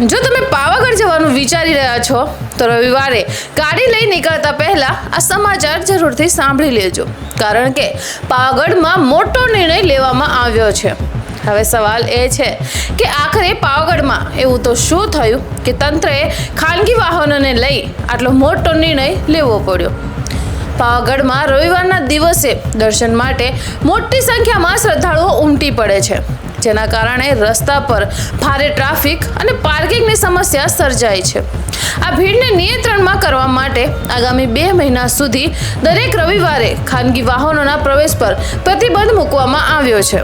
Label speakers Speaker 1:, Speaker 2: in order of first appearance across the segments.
Speaker 1: જો તમે પાવાગઢ જવાનું વિચારી રહ્યા છો તો રવિવારે ગાડી લઈ નીકળતા પહેલા આ સમાચાર જરૂરથી સાંભળી લેજો, કારણ કે પાવાગઢમાં મોટો નિર્ણય લેવામાં આવ્યો છે. હવે સવાલ એ છે કે આખરે પાવાગઢમાં એવું તો શું થયું કે તંત્રએ ખાનગી વાહનોને લઈ આટલો મોટો નિર્ણય લેવો પડ્યો. પાવાગઢમાં રવિવારના દિવસે દર્શન માટે મોટી સંખ્યામાં શ્રદ્ધાળુઓ ઉમટી પડે છે, જેના કારણે રસ્તા પર ભારે ટ્રાફિક અને પાર્કિંગની સમસ્યા સર્જાય છે. આ ભીડને નિયંત્રણમાં કરવા માટે આગામી 2 મહિના સુધી દરેક રવિવારે ખાનગી વાહનોના પ્રવેશ પર પ્રતિબંધ મૂકવામાં આવ્યો છે.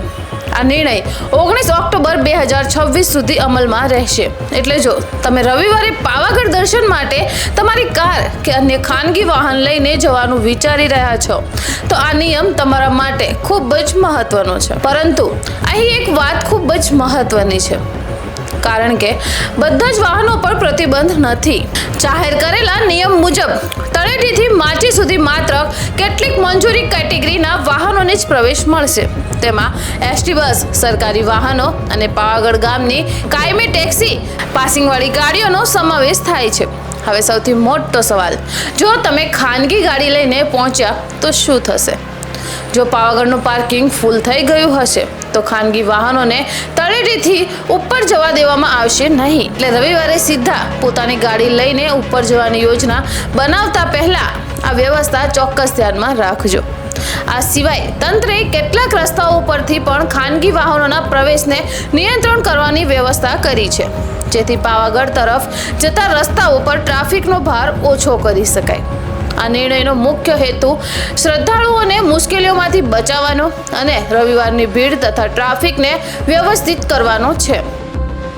Speaker 1: આ નિર્ણય 19 ઓક્ટોબર 2026 સુધી અમલમાં રહેશે. એટલે જો તમે રવિવારે પાવાગઢ દર્શન માટે તમારી કાર કે અન્ય ખાનગી વાહન લઈને જવાનું વિચારી રહ્યા છો તો આ નિયમ તમારા માટે ખૂબ જ મહત્વનો છે. પરંતુ અહીં એક વાત ખૂબ જ મહત્વની છે, કારણ કે બધા જ વાહનો પર પ્રતિબંધ નથી. જાહેર કરેલા નિયમ મુજબ તળેટીથી માચી સુધી માત્ર કેટલીક મંજૂરી કેટેગરીના વાહનોને જ પ્રવેશ મળશે. તેમાં એસટી બસ, સરકારી વાહનો અને પાવાગઢ ગામની કાયમી ટેક્સી પાસિંગવાળી ગાડીઓનો સમાવેશ થાય છે. હવે સૌથી મોટો સવાલ, જો તમે ખાનગી ગાડી લઈને પહોંચ્યા તો શું થશે? જો પાવાગઢનું પાર્કિંગ ફૂલ થઈ ગયું હશે તો ખાનગી વાહનોને તળેટીથી ઉપર જવા દેવામાં આવશે નહીં. એટલે રવિવારે સીધા પોતાની ગાડી લઈને ઉપર જવાની યોજના બનાવતા પહેલા આ વ્યવસ્થા ચોક્કસ ધ્યાનમાં રાખજો. આ સિવાય તંત્રએ કેટલાક રસ્તાઓ પરથી પણ ખાનગી વાહનોના પ્રવેશને નિયંત્રણ કરવાની વ્યવસ્થા કરી છે, જેથી પાવાગઢ તરફ જતા રસ્તાઓ પર ટ્રાફિકનો ભાર ઓછો કરી શકાય. આ નિર્ણયનો મુખ્ય હેતુ શ્રદ્ધાળુઓને મુશ્કેલીઓમાંથી બચાવવાનો અને રવિવારની ભીડ તથા ટ્રાફિકને વ્યવસ્થિત કરવાનો છે.